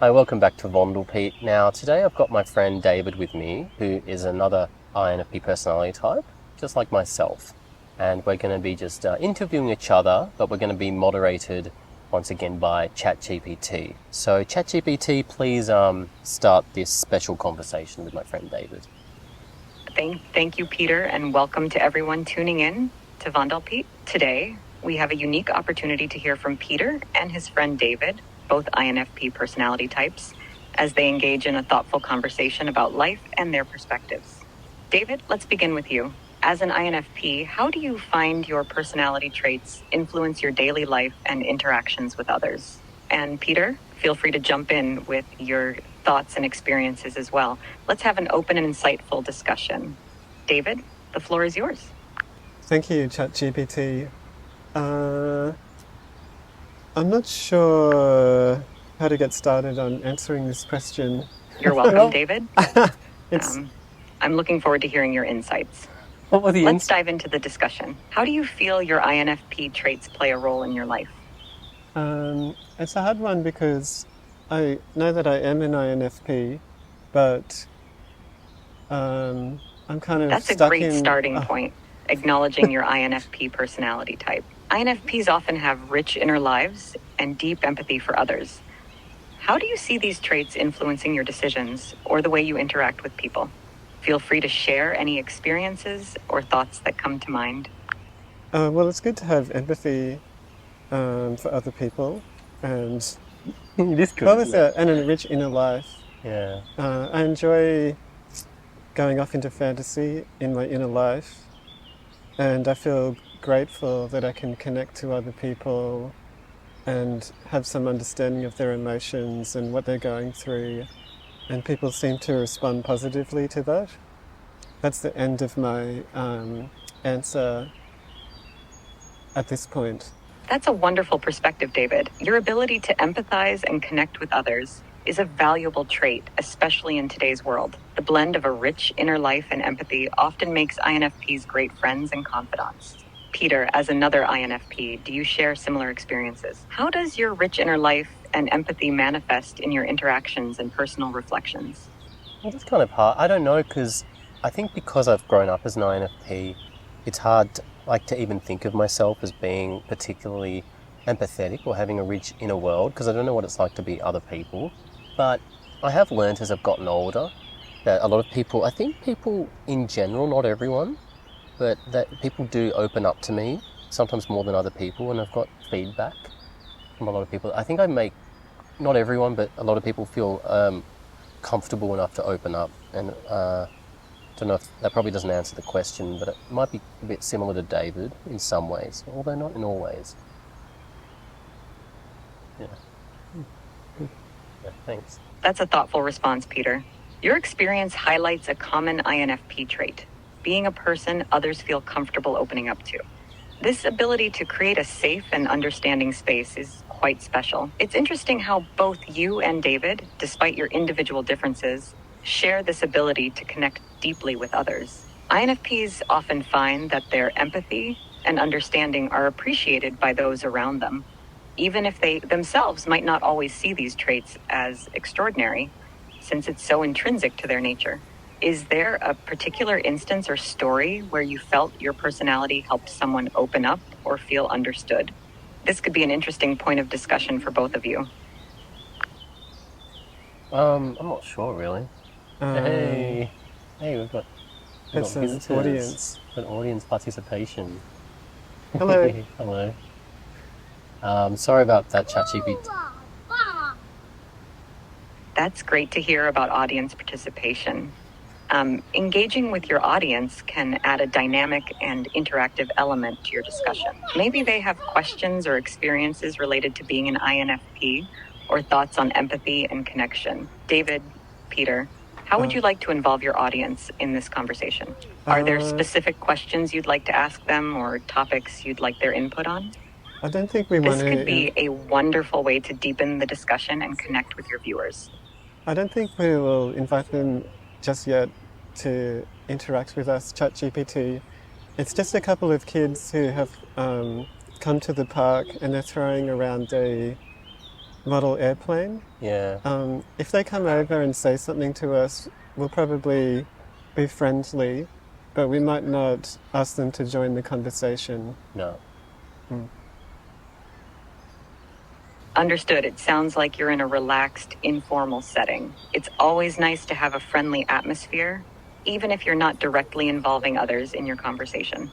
Hi, welcome back to Vondel Pete. Now, today I've got my friend David with me, who is another INFP personality type, just like myself. And we're going to be just interviewing each other, but we're going to be moderated once again by ChatGPT. So, ChatGPT, please start this special conversation with my friend David. Thank you, Peter, and welcome to everyone tuning in to Vondel Pete. Today, we have a unique opportunity to hear from Peter and his friend David, both INFP personality types, as they engage in a thoughtful conversation about life and their perspectives. David, let's begin with you. As an INFP, how do you find your personality traits influence your daily life and interactions with others? And Peter, feel free to jump in with your thoughts and experiences as well. Let's have an open and insightful discussion. David, the floor is yours. Thank you, ChatGPT. I'm not sure how to get started on answering this question. You're welcome, David. It's I'm looking forward to hearing your insights. What were the Let's dive into the discussion. How do you feel your INFP traits play a role in your life? it's a hard one because I know that I am an INFP, but I'm kind of That's a stuck great in. starting point, acknowledging your INFP personality type. INFPs often have rich inner lives and deep empathy for others. How do you see these traits influencing your decisions or the way you interact with people? Feel free to share any experiences or thoughts that come to mind. Well, it's good to have empathy for other people, and This could, well, and a rich inner life. yeah. I enjoy going off into fantasy in my inner life, and I feel grateful that I can connect to other people and have some understanding of their emotions and what they're going through, and people seem to respond positively to that. That's the end of my answer at this point. That's a wonderful perspective, David. Your ability to empathize and connect with others is a valuable trait, especially in today's world. The blend of a rich inner life and empathy often makes INFPs great friends and confidants. Peter, as another INFP, do you share similar experiences? How does your rich inner life and empathy manifest in your interactions and personal reflections? Well, that's kind of hard. I don't know, because I think because I've grown up as an INFP, it's hard to even think of myself as being particularly empathetic or having a rich inner world, because I don't know what it's like to be other people. But I have learned as I've gotten older that a lot of people, I think people in general, not everyone, but that people do open up to me, sometimes more than other people, and I've got feedback from a lot of people. I think I make, not everyone, but a lot of people feel comfortable enough to open up, and don't know if that probably doesn't answer the question, but it might be a bit similar to David in some ways, although not in all ways. Yeah. Yeah, thanks. That's a thoughtful response, Peter. Your experience highlights a common INFP trait, being a person others feel comfortable opening up to. This ability to create a safe and understanding space is quite special. It's interesting how both you and David, despite your individual differences, share this ability to connect deeply with others. INFPs often find that their empathy and understanding are appreciated by those around them, even if they themselves might not always see these traits as extraordinary, since it's so intrinsic to their nature. Is there a particular instance or story where you felt your personality helped someone open up or feel understood? This could be an interesting point of discussion for both of you. I'm not sure really. Hey, we've got It's an visitors, audience. an audience participation. Hello. Hello. Sorry about that, ChatGPT. That's great to hear about audience participation. Engaging with your audience can add a dynamic and interactive element to your discussion. Maybe they have questions or experiences related to being an INFP or thoughts on empathy and connection. David, Peter, how would you like to involve your audience in this conversation? Are there specific questions you'd like to ask them or topics you'd like their input on? I don't think we want This to. could be a wonderful way to deepen the discussion and connect with your viewers. I don't think we will invite them just yet to interact with us, ChatGPT. It's just a couple of kids who have come to the park, and they're throwing around a model airplane. Yeah. If they come over and say something to us, we'll probably be friendly, but we might not ask them to join the conversation. No. Understood. It sounds like you're in a relaxed, informal setting. It's always nice to have a friendly atmosphere, even if you're not directly involving others in your conversation.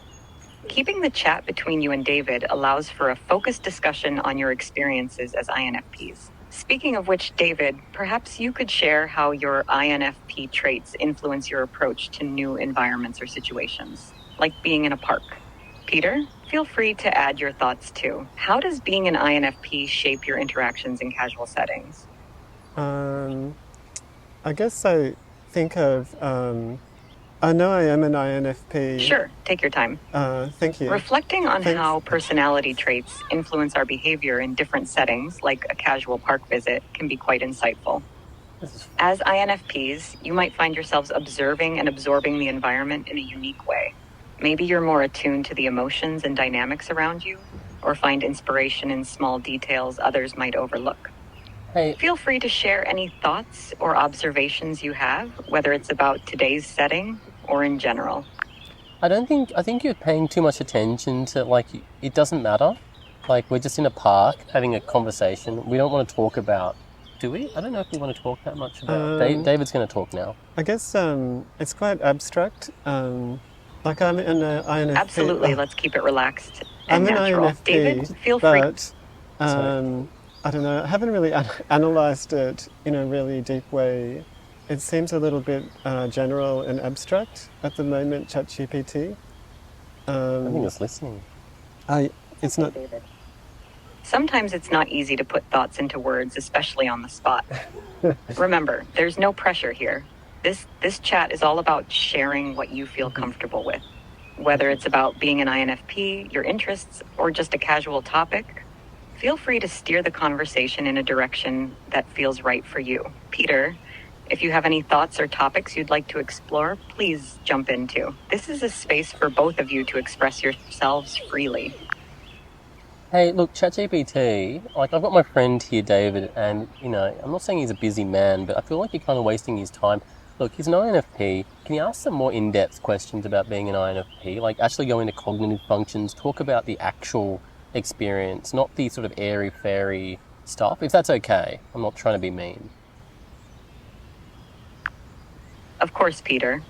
Keeping the chat between you and David allows for a focused discussion on your experiences as INFPs. Speaking of which, David, perhaps you could share how your INFP traits influence your approach to new environments or situations, like being in a park. Peter, feel free to add your thoughts too. How does being an INFP shape your interactions in casual settings? I guess I think of, I know I am an INFP. Sure, take your time. Thank you. Reflecting on Thanks. how personality traits influence our behavior in different settings, like a casual park visit, can be quite insightful. As INFPs, you might find yourselves observing and absorbing the environment in a unique way. Maybe you're more attuned to the emotions and dynamics around you, or find inspiration in small details others might overlook. Hey, Feel free to share any thoughts or observations you have, whether it's about today's setting or in general. I think you're paying too much attention to, like, it doesn't matter. Like, we're just in a park having a conversation. We don't want to talk about, do we? I don't know if we want to talk that much about. David's going to talk now. I guess it's quite abstract. Like I'm an INFP. Absolutely, let's keep it relaxed and I'm natural. an INFP, David, feel free. but I don't know. I haven't really analysed it in a really deep way. It seems a little bit general and abstract at the moment. ChatGPT. I think it's listening. It's not. David. Sometimes it's not easy to put thoughts into words, especially on the spot. Remember, there's no pressure here. This chat is all about sharing what you feel comfortable with. Whether it's about being an INFP, your interests, or just a casual topic, feel free to steer the conversation in a direction that feels right for you. Peter, if you have any thoughts or topics you'd like to explore, please jump in too. This is a space for both of you to express yourselves freely. Hey, look, ChatGPT, like, I've got my friend here, David, and, I'm not saying he's a busy man, but I feel like you're kind of wasting his time. Look, he's an INFP. Can you ask some more in-depth questions about being an INFP? Like, actually go into cognitive functions, talk about the actual experience, not the sort of airy-fairy stuff, if that's okay. I'm not trying to be mean. Of course, Peter.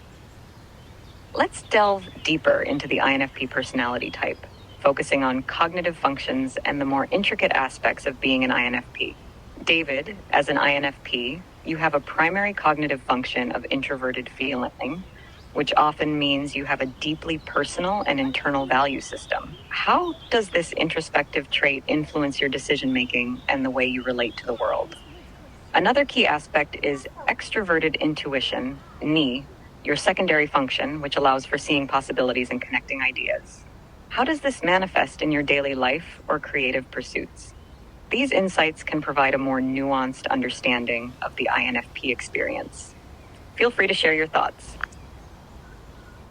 Let's delve deeper into the INFP personality type, focusing on cognitive functions and the more intricate aspects of being an INFP. David, as an INFP, you have a primary cognitive function of introverted feeling, which often means you have a deeply personal and internal value system. How does this introspective trait influence your decision-making and the way you relate to the world? Another key aspect is extroverted intuition, NI, your secondary function, which allows for seeing possibilities and connecting ideas. How does this manifest in your daily life or creative pursuits? These insights can provide a more nuanced understanding of the INFP experience. Feel free to share your thoughts.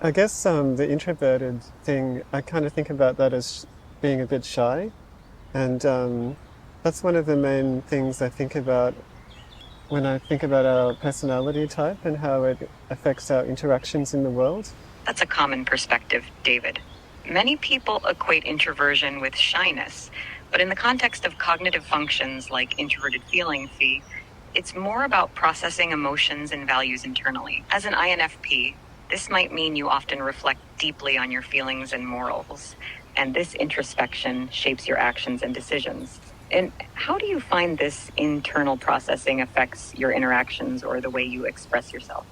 I guess the introverted thing, I kind of think about that as being a bit shy, and that's one of the main things I think about when I think about our personality type and how it affects our interactions in the world. That's a common perspective, David. Many people equate introversion with shyness, but in the context of cognitive functions like introverted feeling, it's more about processing emotions and values internally. As an INFP, this might mean you often reflect deeply on your feelings and morals, and this introspection shapes your actions and decisions. And how do you find this internal processing affects your interactions or the way you express yourself?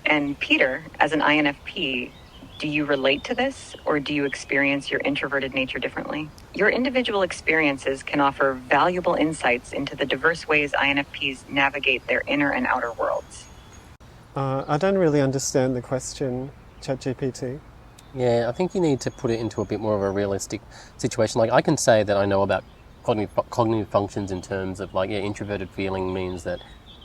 And Peter, as an INFP, do you relate to this, or do you experience your introverted nature differently? Your individual experiences can offer valuable insights into the diverse ways INFPs navigate their inner and outer worlds. I don't really understand the question, ChatGPT. Yeah, I think you need to put it into a bit more of a realistic situation. Like, I can say that I know about cognitive functions in terms of, like, introverted feeling means that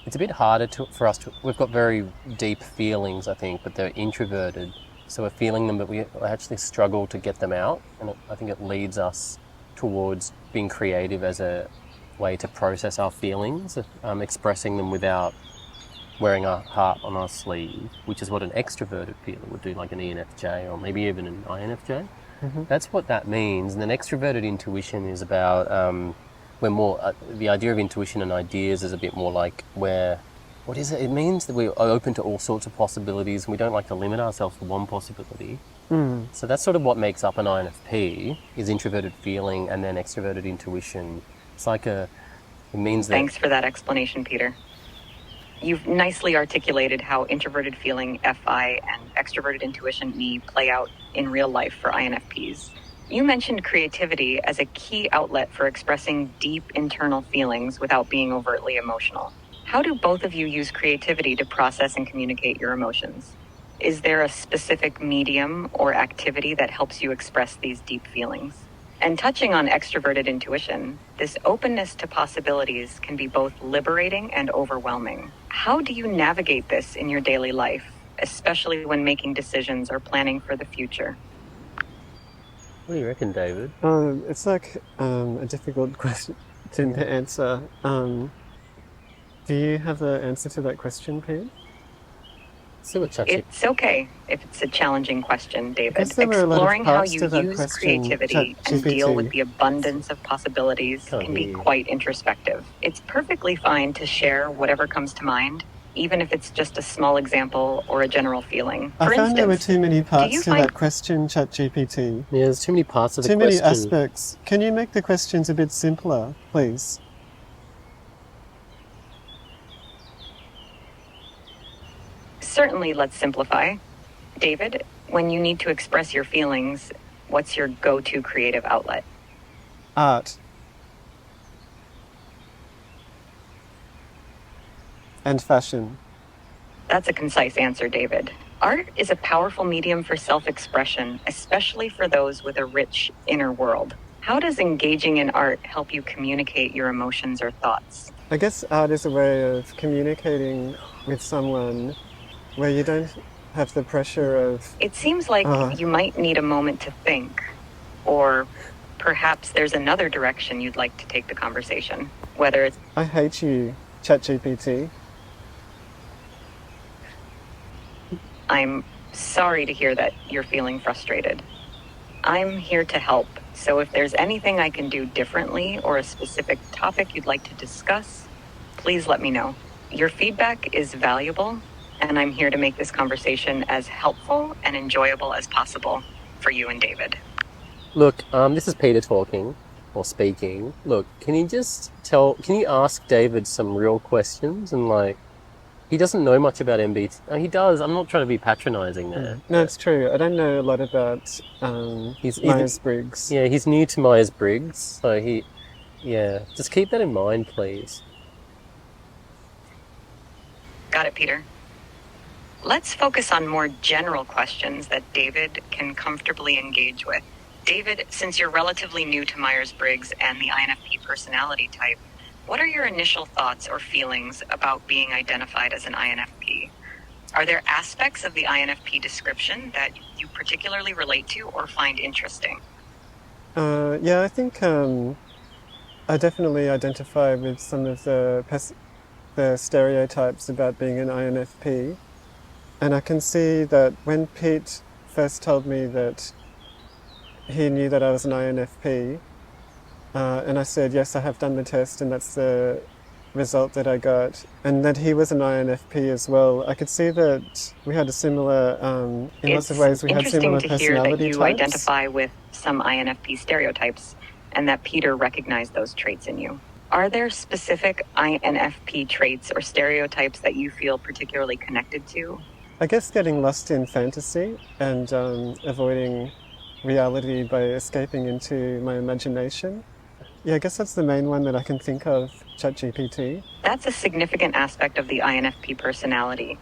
it's a bit harder for us to... We've got very deep feelings, I think, but they're introverted. So we're feeling them, but we actually struggle to get them out. And I think it leads us towards being creative as a way to process our feelings, expressing them without wearing our heart on our sleeve, which is what an extroverted feeler would do, like an ENFJ or maybe even an INFJ. That's what that means. And then extroverted intuition is about we're more the idea of intuition and ideas is a bit more like what is it? It means that we're open to all sorts of possibilities and we don't like to limit ourselves to one possibility. So that's sort of what makes up an INFP, is introverted feeling and then extroverted intuition. It's like it means that... Thanks for that explanation, Peter. You've nicely articulated how introverted feeling, FI, and extroverted intuition, me, play out in real life for INFPs. You mentioned creativity as a key outlet for expressing deep internal feelings without being overtly emotional. How do both of you use creativity to process and communicate your emotions? Is there a specific medium or activity that helps you express these deep feelings? And touching on extroverted intuition, this openness to possibilities can be both liberating and overwhelming. How do you navigate this in your daily life, especially when making decisions or planning for the future? What do you reckon, David? It's like a difficult question to answer. Do you have an answer to that question, Pete? It's okay if it's a challenging question, David. Exploring how you use creativity and deal with the abundance of possibilities can be quite introspective. It's perfectly fine to share whatever comes to mind, even if it's just a small example or a general feeling. I found there were too many parts to that question, ChatGPT. Yeah, there's too many parts of the question. Too many aspects. Can you make the questions a bit simpler, please? Certainly, let's simplify. David, when you need to express your feelings, what's your go-to creative outlet? Art. And fashion. That's a concise answer, David. Art is a powerful medium for self-expression, especially for those with a rich inner world. How does engaging in art help you communicate your emotions or thoughts? I guess art is a way of communicating with someone where you don't have the pressure of... It seems like you might need a moment to think, or perhaps there's another direction you'd like to take the conversation, whether it's... I hate you, ChatGPT. I'm sorry to hear that you're feeling frustrated. I'm here to help, so if there's anything I can do differently or a specific topic you'd like to discuss, please let me know. Your feedback is valuable, and I'm here to make this conversation as helpful and enjoyable as possible for you and David. Look, this is Peter talking, or speaking. Look, can you ask David some real questions? And he doesn't know much about MBT. No, he does. I'm not trying to be patronising there. No, it's true. I don't know a lot about Myers-Briggs. Yeah, he's new to Myers-Briggs, so just keep that in mind, please. Got it, Peter. Let's focus on more general questions that David can comfortably engage with. David, since you're relatively new to Myers-Briggs and the INFP personality type, what are your initial thoughts or feelings about being identified as an INFP? Are there aspects of the INFP description that you particularly relate to or find interesting? I think I definitely identify with some of the stereotypes about being an INFP. And I can see that when Pete first told me that he knew that I was an INFP, and I said, yes, I have done the test and that's the result that I got, and that he was an INFP as well, I could see that we had a similar, in lots of ways, we had similar personality types. It's interesting to hear that you identify with some INFP stereotypes and that Peter recognized those traits in you. Are there specific INFP traits or stereotypes that you feel particularly connected to? I guess getting lost in fantasy and avoiding reality by escaping into my imagination. Yeah, I guess that's the main one that I can think of, ChatGPT. That's a significant aspect of the INFP personality,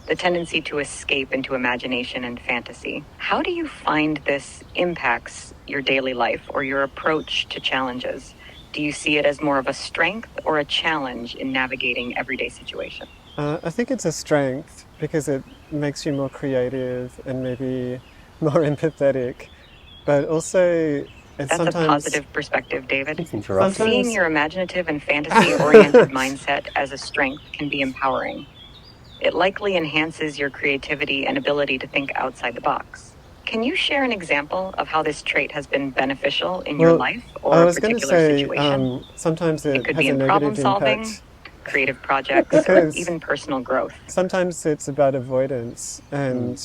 the tendency to escape into imagination and fantasy. How do you find this impacts your daily life or your approach to challenges? Do you see it as more of a strength or a challenge in navigating everyday situations? I think it's a strength because it makes you more creative and maybe more empathetic. But also it's That's a sometimes positive perspective, David. Keeps interrupting. Sometimes- Seeing your imaginative and fantasy-oriented mindset as a strength can be empowering. It likely enhances your creativity and ability to think outside the box. Can you share an example of how this trait has been beneficial in your Well, life I or a was going to particular say situation? sometimes It it could has be a in problem negative solving, impact. creative projects, or Because- even personal growth. Sometimes it's about avoidance, and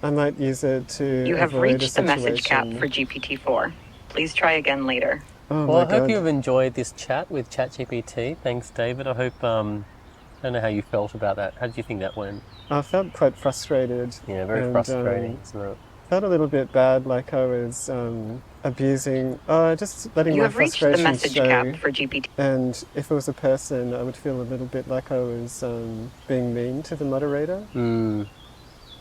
I might use it to You have avoid a reached the message cap situation. for GPT-4. Please try again later. Oh Well, my I hope God. you've enjoyed this chat with ChatGPT. Thanks, David. I hope, I don't know how you felt about that. How did you think that went? I felt quite frustrated. Yeah, very and, frustrating, isn't it? Felt a little bit bad, like I was abusing, just letting You my have reached the frustration message show. cap for GPT. And if it was a person, I would feel a little bit like I was being mean to the moderator.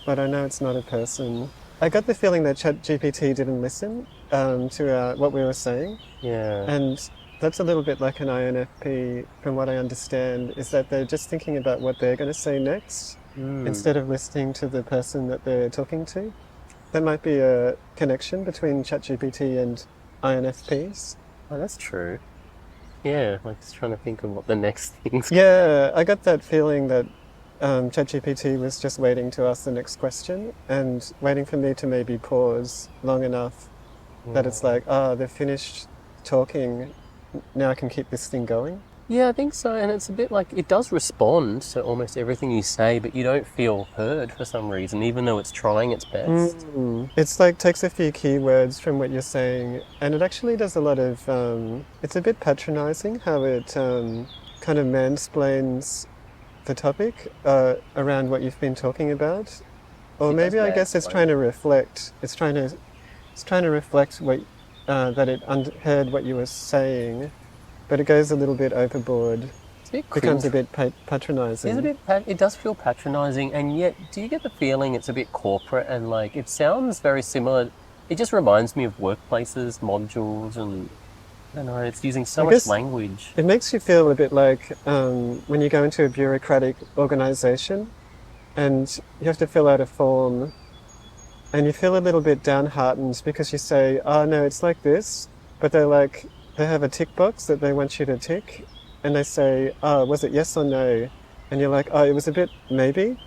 But I know it's not a person. I got the feeling that ChatGPT didn't listen to what we were saying. Yeah. And that's a little bit like an INFP, from what I understand, is that they're just thinking about what they're going to say next instead of listening to the person that they're talking to. There might be a connection between ChatGPT and INFPs. Oh, that's true. Yeah, like just trying to think of what the next thing's. Yeah, I got that feeling that ChatGPT was just waiting to ask the next question and waiting for me to maybe pause long enough that it's like, they've finished talking, now I can keep this thing going. Yeah, I think so. And it's a bit like it does respond to almost everything you say, but you don't feel heard for some reason, even though it's trying its best. It's like takes a few keywords from what you're saying, and it actually does a lot of. It's a bit patronizing how it kind of mansplains the topic around what you've been talking about, or It maybe does I guess it's mansplain. trying to reflect. It's trying to reflect what that it heard what you were saying, but it goes a little bit overboard. It's a bit Becomes a cringe. bit patronizing. It's a bit. It does feel patronising, and yet, do you get the feeling it's a bit corporate and like it sounds very similar? It just reminds me of workplaces, modules, and I don't know. It's using so I much guess- language. It makes you feel a bit like when you go into a bureaucratic organisation and you have to fill out a form and you feel a little bit downhearted because you say, oh no, it's like this, but they have a tick box that they want you to tick and they say, oh, was it yes or no? And you're like, oh, it was a bit maybe.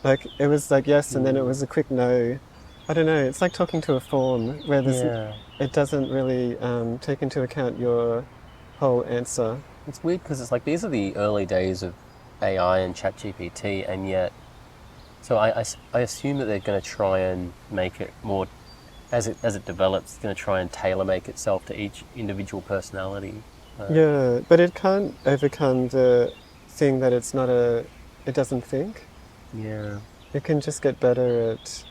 Like it was like yes and then it was a quick no. I don't know, it's like talking to a form where it doesn't really take into account your whole answer. It's weird because it's like these are the early days of AI and ChatGPT, and yet, so I assume that they're going to try and make it more, as it develops, it's going to try and tailor make itself to each individual personality. Yeah, but it can't overcome the thing that it doesn't think. Yeah. It can just get better at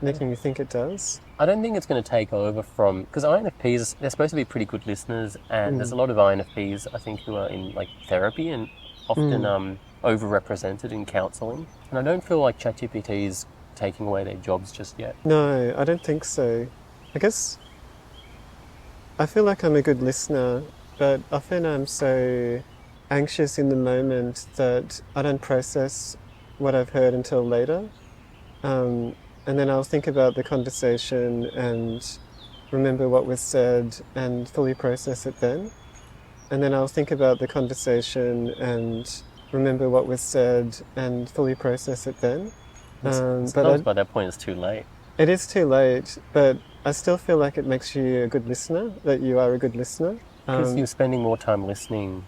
making you think it does. I don't think it's going to take over from, because INFPs, they're supposed to be pretty good listeners, and there's a lot of INFPs, I think, who are in like therapy and often overrepresented in counselling. And I don't feel like ChatGPT is taking away their jobs just yet. No, I don't think so. I guess I feel like I'm a good listener, but often I'm so anxious in the moment that I don't process what I've heard until later. And then I'll think about the conversation and remember what was said and fully process it then. And then I'll think about the conversation and remember what was said and fully process it then. Sometimes by that point it's too late. It is too late, but I still feel like it makes you a good listener, that you are a good listener. Because you're spending more time listening,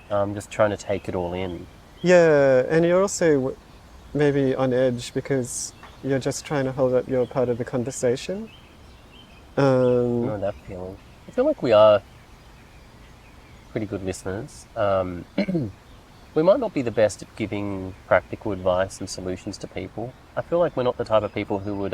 just trying to take it all in. Yeah, and you're also maybe on edge because you're just trying to hold up your part of the conversation. I know that feeling. I feel like we are pretty good listeners. We might not be the best at giving practical advice and solutions to people. I feel like we're not the type of people who would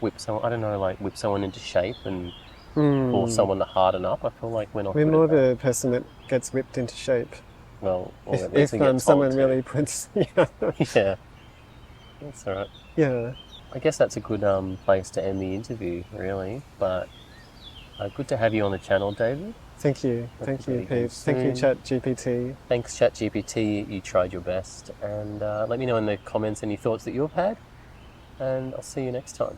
whip someone into shape and force someone to harden up. I feel like we're not. We're good more at that. the person that gets whipped into shape. Well, or at If least we get told someone to. really puts... Yeah, that's all right. Yeah. I guess that's a good place to end the interview, really. But good to have you on the channel, David. Thank you. Hope Thank you're you, really Pete. Thank you, soon. ChatGPT. Thanks, ChatGPT. You tried your best. And let me know in the comments any thoughts that you've had. And I'll see you next time.